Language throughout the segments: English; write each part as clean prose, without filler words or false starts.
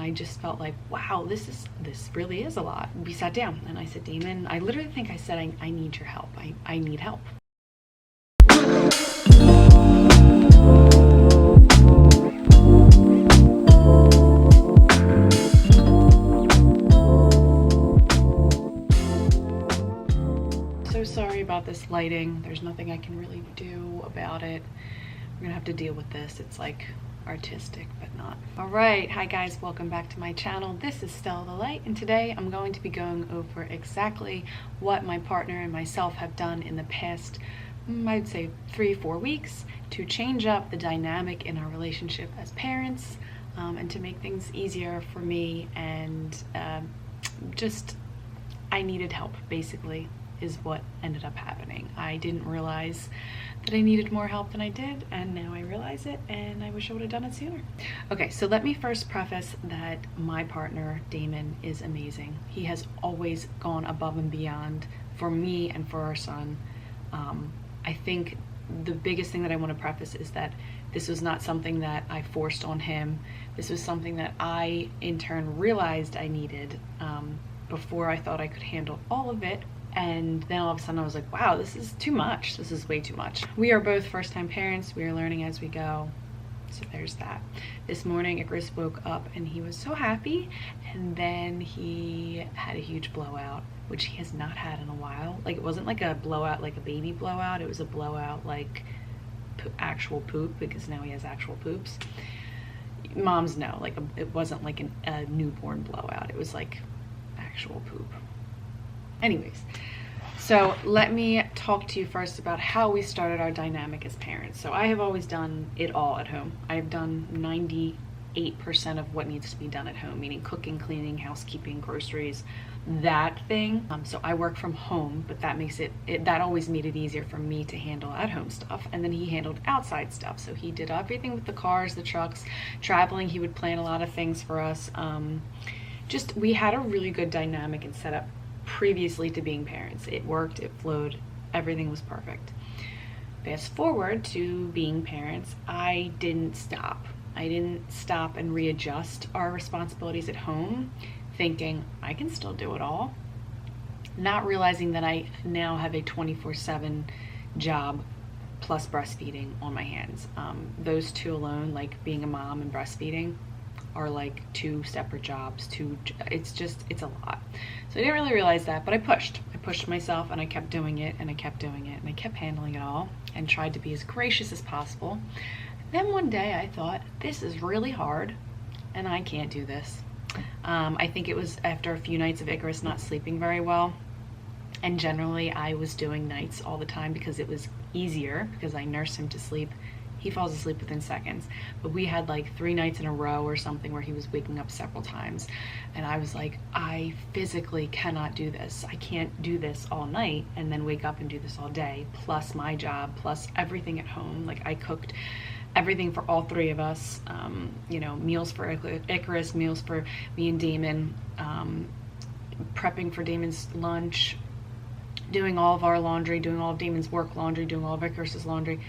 I just felt like, wow, this really is a lot. We sat down and I said, Damon, I literally think I said, I need your help. I need help. So sorry about this lighting. There's nothing I can really do about it. We're gonna have to deal with this. It's like artistic, but not. All right, hi guys, welcome back to my channel. This is Stella the Light, and today I'm going to be going over exactly what my partner and myself have done in the past, I'd say 3-4 weeks, to change up the dynamic in our relationship as parents, and to make things easier for me. And just, I needed help, basically, is what ended up happening. I didn't realize that I needed more help than I did, and now I realize it, and I wish I would have done it sooner. Okay, so let me first preface that my partner, Damon, is amazing. He has always gone above and beyond for me and for our son. I think the biggest thing that I want to preface is that this was not something that I forced on him. This was something that I, in turn, realized I needed before I thought I could handle all of it. And then all of a sudden I was like, wow, this is too much. This is way too much. We are both first-time parents. We are learning as we go. So there's that. This morning, Icarus woke up and he was so happy. And then he had a huge blowout, which he has not had in a while. Like, it wasn't like a blowout, like a baby blowout. It was a blowout like actual poop, because now he has actual poops. Moms know, like, it wasn't like a newborn blowout. It was like actual poop. Anyways, so let me talk to you first about how we started our dynamic as parents. So I have always done it all at home. I have done 98% of what needs to be done at home, meaning cooking, cleaning, housekeeping, groceries, that thing. So I work from home, but that makes that always made it easier for me to handle at-home stuff. And then he handled outside stuff. So he did everything with the cars, the trucks, traveling. He would plan a lot of things for us. We had a really good dynamic and setup previously to being parents. It worked, it flowed, everything was perfect. Fast forward to being parents, I didn't stop. I didn't stop and readjust our responsibilities at home, thinking I can still do it all. Not realizing that I now have a 24/7 job plus breastfeeding on my hands. Those two alone, like being a mom and breastfeeding, are like two separate jobs. It's a lot. So I didn't really realize that, but I pushed myself, and I kept doing it, and I kept doing it, and I kept handling it all, and tried to be as gracious as possible. Then one day I thought, this is really hard, and I can't do this. I think it was after a few nights of Icarus not sleeping very well, and generally I was doing nights all the time because it was easier, because I nurse him to sleep. He falls asleep within seconds, but we had like 3 nights in a row or something where he was waking up several times, and I was like, I physically cannot do this. I can't do this all night and then wake up and do this all day, plus my job, plus everything at home. Like, I cooked everything for all 3 of us, you know, meals for Icarus, meals for me and Damon, prepping for Damon's lunch, doing all of our laundry, doing all of Damon's work laundry, doing all of Icarus's laundry.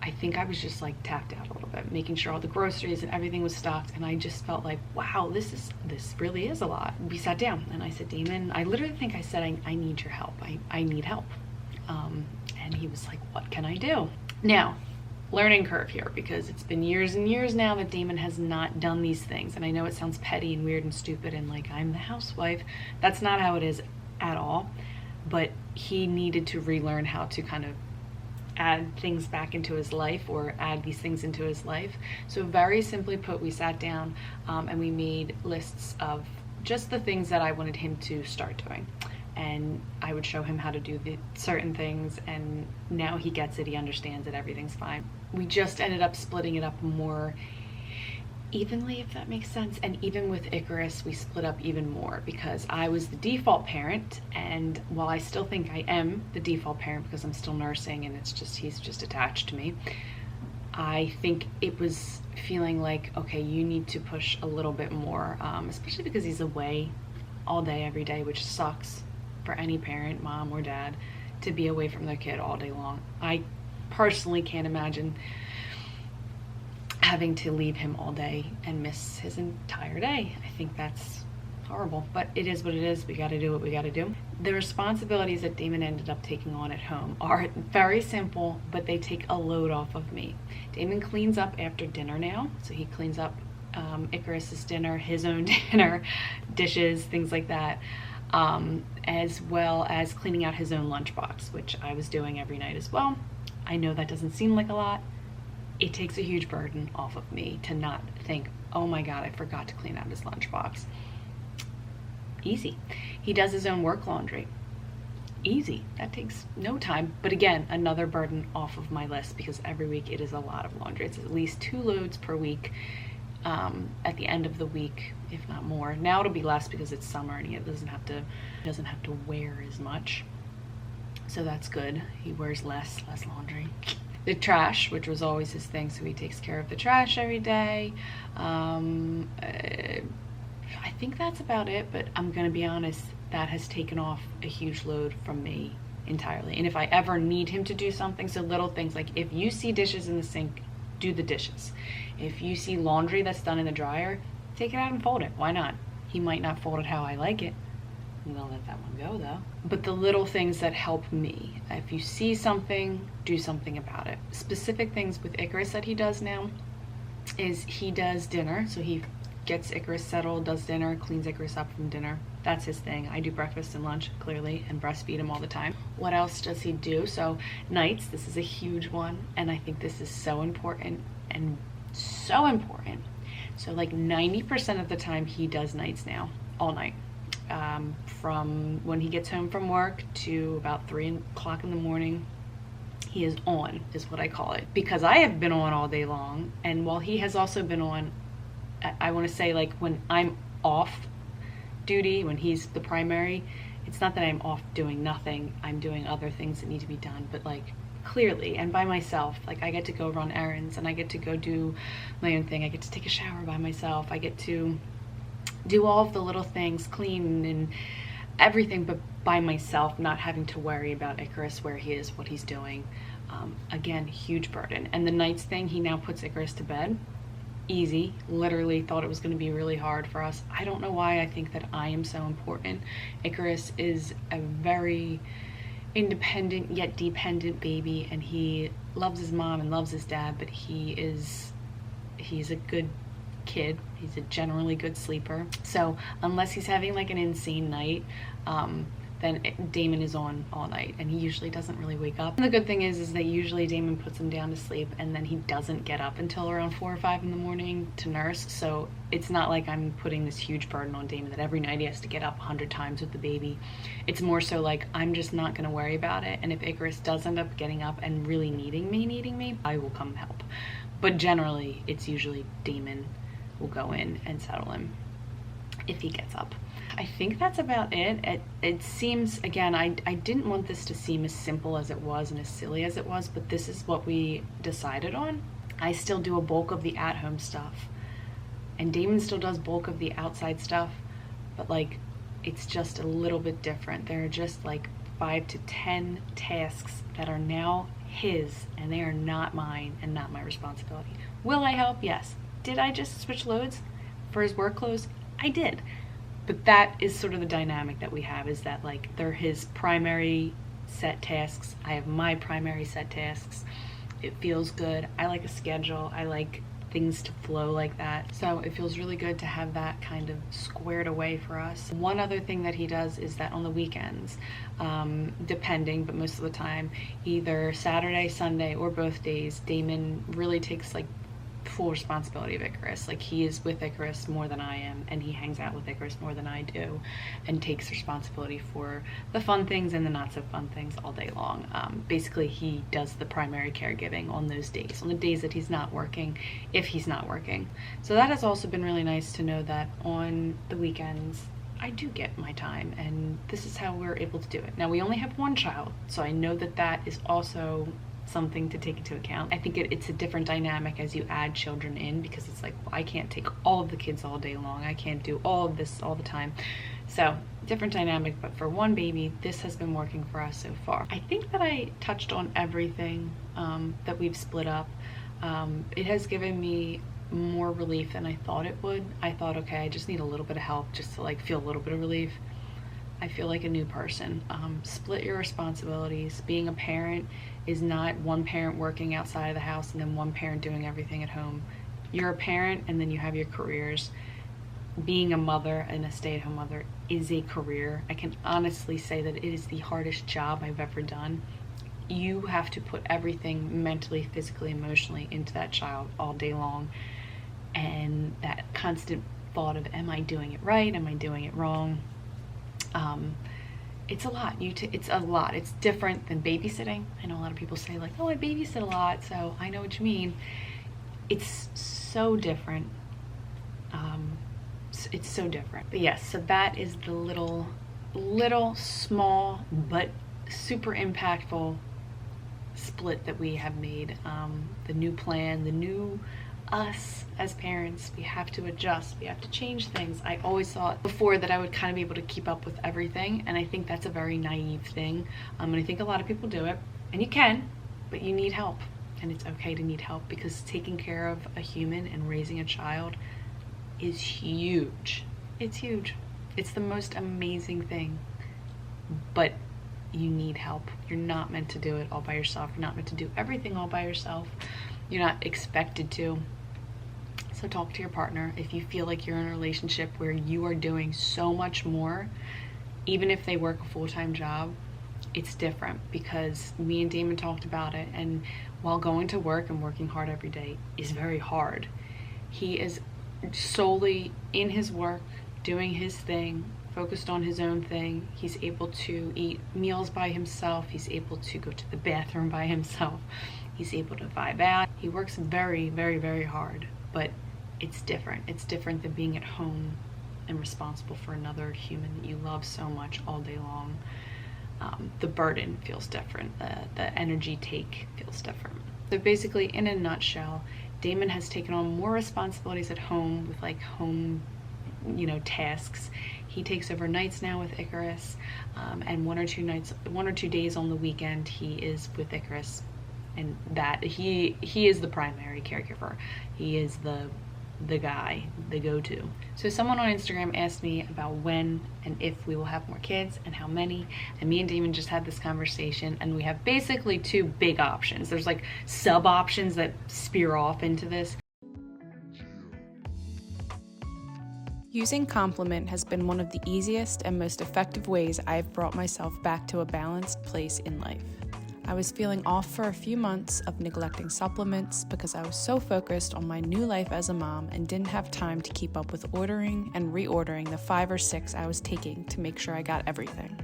I think I was just like tapped out a little bit, making sure all the groceries and everything was stocked, and I just felt like, wow, this really is a lot. We sat down and I said, Damon, I literally think I said, I need your help. I need help. And he was like, what can I do? Now, learning curve here, because it's been years and years now that Damon has not done these things. And I know it sounds petty and weird and stupid and like I'm the housewife. That's not how it is at all. But he needed to relearn how to kind of add things back into his life, or add these things into his life. So very simply put, we sat down and we made lists of just the things that I wanted him to start doing. And I would show him how to do the certain things, and now he gets it, he understands it, everything's fine. We just ended up splitting it up more evenly, if that makes sense. And even with Icarus, we split up even more, because I was the default parent, and while I still think I am the default parent because I'm still nursing and he's just attached to me, I think it was feeling like, okay, you need to push a little bit more, especially because he's away all day every day, which sucks for any parent, mom or dad, to be away from their kid all day long. I personally can't imagine having to leave him all day and miss his entire day. I think that's horrible, but it is what it is. We got to do what we got to do. The responsibilities that Damon ended up taking on at home are very simple, but they take a load off of me. Damon cleans up after dinner now, so he cleans up Icarus's dinner, his own dinner, dishes, things like that, as well as cleaning out his own lunchbox, which I was doing every night as well. I know that doesn't seem like a lot. It takes a huge burden off of me to not think, oh my God, I forgot to clean out his lunchbox. Easy. He does his own work laundry. Easy. That takes no time. But again, another burden off of my list, because every week it is a lot of laundry. It's at least 2 loads per week at the end of the week, if not more. Now it'll be less because it's summer and he doesn't have to wear as much. So that's good. He wears less laundry. The trash, which was always his thing, so he takes care of the trash every day. I think that's about it, but I'm gonna be honest, that has taken off a huge load from me entirely. And if I ever need him to do something, so little things like if you see dishes in the sink, do the dishes. If you see laundry that's done in the dryer, take it out and fold it. Why not? He might not fold it how I like it. I'm gonna let that one go though. But the little things that help me, if you see something, do something about it. Specific things with Icarus that he does now is he does dinner, so he gets Icarus settled, does dinner, cleans Icarus up from dinner. That's his thing. I do breakfast and lunch, clearly, and breastfeed him all the time. What else does he do? So nights, this is a huge one, and I think this is so important and so important. So like 90% of the time he does nights now, all night. From when he gets home from work to about 3 o'clock in the morning, he is on, is what I call it. Because I have been on all day long, and while he has also been on, I want to say, like, when I'm off duty, when he's the primary, it's not that I'm off doing nothing. I'm doing other things that need to be done, but like clearly and by myself. Like I get to go run errands and I get to go do my own thing. I get to take a shower by myself. I get to do all of the little things, clean and everything, but by myself, not having to worry about Icarus, where he is, what he's doing. Again, huge burden. And the nights thing, he now puts Icarus to bed. Easy. Literally thought it was going to be really hard for us. I don't know why I think that I am so important. Icarus is a very independent yet dependent baby, and he loves his mom and loves his dad, but he's a good kid. He's a generally good sleeper. So unless he's having like an insane night, then Damon is on all night, and he usually doesn't really wake up. And the good thing is that usually Damon puts him down to sleep, and then he doesn't get up until around 4 or 5 in the morning to nurse. So it's not like I'm putting this huge burden on Damon that every night he has to get up 100 times with the baby. It's more so like I'm just not going to worry about it, and if Icarus does end up getting up and really needing me, I will come help. But generally, it's usually Damon will go in and settle him if he gets up. I think that's about it. It seems, again, I didn't want this to seem as simple as it was and as silly as it was, but this is what we decided on. I still do a bulk of the at-home stuff, and Damon still does bulk of the outside stuff, but like it's just a little bit different. There are just like 5 to 10 tasks that are now his, and they are not mine and not my responsibility. Will I help? Yes. Did I just switch loads for his work clothes? I did. But that is sort of the dynamic that we have, is that like they're his primary set tasks. I have my primary set tasks. It feels good. I like a schedule. I like things to flow like that. So it feels really good to have that kind of squared away for us. One other thing that he does is that on the weekends, depending, but most of the time, either Saturday, Sunday, or both days, Damon really takes like full responsibility of Icarus. Like he is with Icarus more than I am, and he hangs out with Icarus more than I do, and takes responsibility for the fun things and the not so fun things all day long. Basically he does the primary caregiving on those days, on the days that he's not working, if he's not working. So that has also been really nice to know that on the weekends I do get my time, and this is how we're able to do it. Now we only have one child, so I know that that is also something to take into account. I think it's a different dynamic as you add children in, because it's like, well, I can't take all of the kids all day long. I can't do all of this all the time. So different dynamic, but for one baby, this has been working for us so far. I think that I touched on everything that we've split up. It has given me more relief than I thought it would. I thought, okay, I just need a little bit of help just to like feel a little bit of relief. I feel like a new person. Split your responsibilities. Being a parent is not one parent working outside of the house and then one parent doing everything at home. You're a parent and then you have your careers. Being a mother and a stay-at-home mother is a career. I can honestly say that it is the hardest job I've ever done. You have to put everything mentally, physically, emotionally into that child all day long. And that constant thought of, am I doing it right? Am I doing it wrong? It's a lot. It's a lot. It's different than babysitting. I know a lot of people say like, oh, I babysit a lot, so I know what you mean. It's so different. It's so different. But yes, so that is the little small but super impactful split that we have made. The new plan, the new us as parents, we have to adjust, we have to change things. I always thought before that I would kind of be able to keep up with everything, and I think that's a very naive thing. And I think a lot of people do it, and you can, but you need help, and it's okay to need help, because taking care of a human and raising a child is huge. It's huge. It's the most amazing thing, but you need help. You're not meant to do it all by yourself. You're not meant to do everything all by yourself. You're not expected to. So talk to your partner. If you feel like you're in a relationship where you are doing so much more, even if they work a full-time job, it's different, because me and Damon talked about it, and while going to work and working hard every day is very hard, he is solely in his work, doing his thing, focused on his own thing. He's able to eat meals by himself. He's able to go to the bathroom by himself. He's able to vibe out. He works very, very, very hard, but it's different. It's different than being at home and responsible for another human that you love so much all day long. The burden feels different. The energy take feels different. So basically, in a nutshell, Damon has taken on more responsibilities at home with like home, tasks. He takes over nights now with Icarus, and one or two days on the weekend he is with Icarus, and that he is the primary caregiver. He is the guy, the go-to. So someone on Instagram asked me about when and if we will have more kids and how many, and me and Damon just had this conversation, and we have basically two big options. There's like sub options that spear off into this. Using Complement has been one of the easiest and most effective ways I've brought myself back to a balanced place in life. I was feeling off for a few months of neglecting supplements because I was so focused on my new life as a mom and didn't have time to keep up with ordering and reordering the 5 or 6 I was taking to make sure I got everything.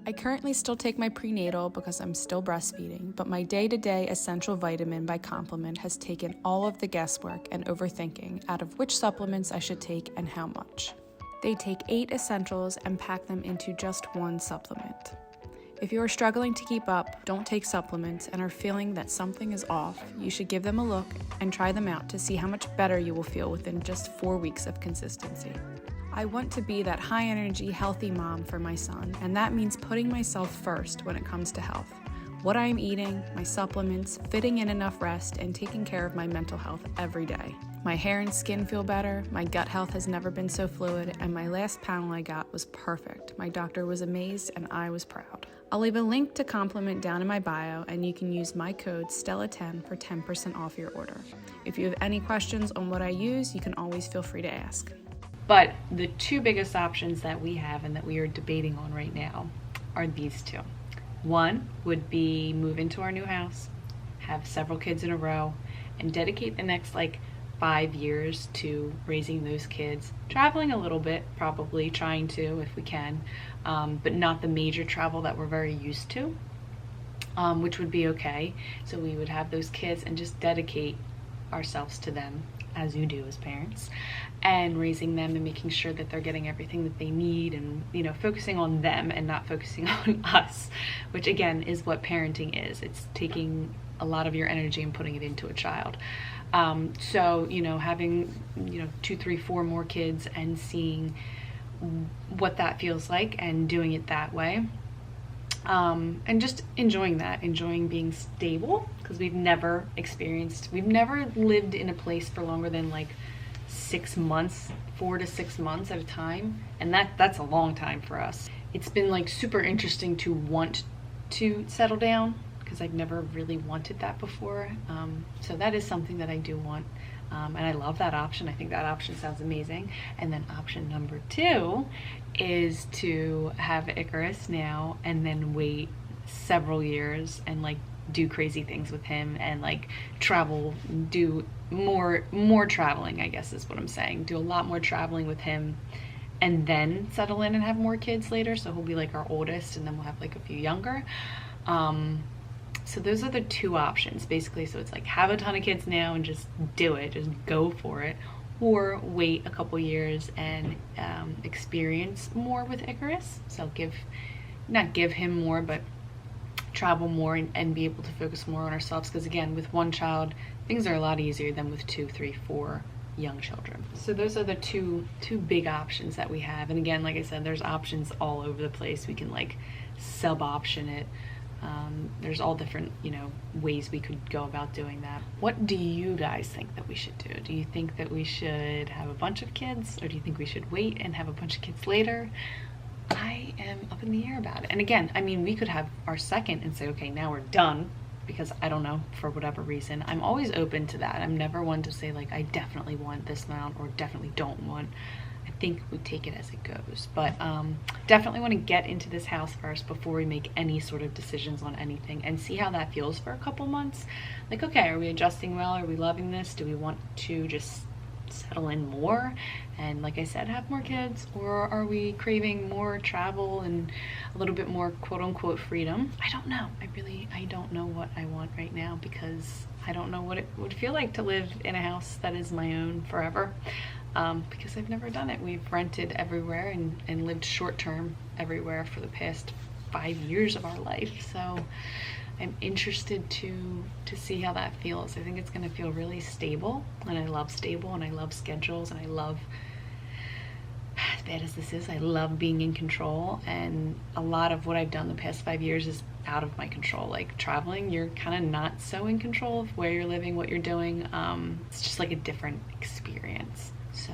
I currently still take my prenatal because I'm still breastfeeding, but my day-to-day essential vitamin by Complement has taken all of the guesswork and overthinking out of which supplements I should take and how much. They take 8 essentials and pack them into just one supplement. If you are struggling to keep up, don't take supplements, and are feeling that something is off, you should give them a look and try them out to see how much better you will feel within just 4 weeks of consistency. I want to be that high-energy, healthy mom for my son, and that means putting myself first when it comes to health. What I am eating, my supplements, fitting in enough rest, and taking care of my mental health every day. My hair and skin feel better, my gut health has never been so fluid, and my last panel I got was perfect. My doctor was amazed, and I was proud. I'll leave a link to Complement down in my bio, and you can use my code STELLA10 for 10% off your order. If you have any questions on what I use, you can always feel free to ask. But the two biggest options that we have and that we are debating on right now are these two. One would be move into our new house, have several kids in a row, and dedicate the next 5 years to raising those kids, traveling a little bit, probably trying to if we can, but not the major travel that we're very used to, which would be okay. So we would have those kids and just dedicate ourselves to them, as you do as parents, and raising them and making sure that they're getting everything that they need, and focusing on them and not focusing on us, which again is what parenting is. It's taking a lot of your energy and putting it into a child. So having 2, 3, 4 more kids and seeing what that feels like and doing it that way, and just enjoying being stable, because we've never lived in a place for longer than like 6 months, 4 to 6 months at a time, and that's a long time for us. It's been like super interesting to want to settle down because I've never really wanted that before. So that is something that I do want, and I love that option. I think that option sounds amazing. And then option number 2 is to have Icarus now and then wait several years and like do crazy things with him and like travel, do more traveling, I guess is what I'm saying. Do a lot more traveling with him and then settle in and have more kids later. So he'll be like our oldest and then we'll have like a few younger. So those are the 2 options basically. So it's like have a ton of kids now and just do it, just go for it, or wait a couple years and experience more with Icarus. So not give him more, but travel more and be able to focus more on ourselves, because again, with one child things are a lot easier than with 2, 3, 4 young children. So those are the two big options that we have. And again, like I said, there's options all over the place. We can like sub option it. There's all different, ways we could go about doing that. What do you guys think that we should do? Do you think that we should have a bunch of kids, or do you think we should wait and have a bunch of kids later? I am up in the air about it. And again, I mean, we could have our second and say, okay, now we're done, because I don't know, for whatever reason. I'm always open to that. I'm never one to say like, I definitely want this amount or definitely don't want. I think we take it as it goes. But definitely want to get into this house first before we make any sort of decisions on anything and see how that feels for a couple months. Like, okay, are we adjusting well? Are we loving this? Do we want to just settle in more and, like I said, have more kids, or are we craving more travel and a little bit more quote-unquote freedom? I don't know. I don't know what I want right now, because I don't know what it would feel like to live in a house that is my own forever, because I've never done it. We've rented everywhere and lived short-term everywhere for the past 5 years of our life, so I'm interested to see how that feels. I think it's going to feel really stable, and I love stable, and I love schedules, and I love, as bad as this is, I love being in control, and a lot of what I've done the past 5 years is out of my control. Like traveling, you're kind of not so in control of where you're living, what you're doing. It's just like a different experience. So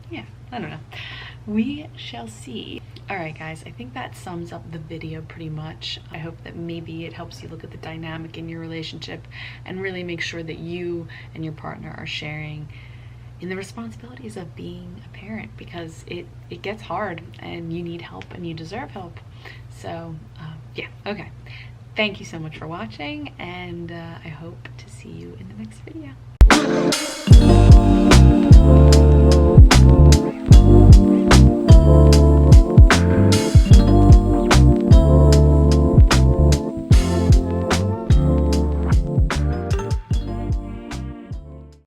yeah, I don't know. We shall see. Alright guys, I think that sums up the video pretty much. I hope that maybe it helps you look at the dynamic in your relationship and really make sure that you and your partner are sharing in the responsibilities of being a parent, because it gets hard and you need help and you deserve help. So yeah, okay. Thank you so much for watching, and I hope to see you in the next video.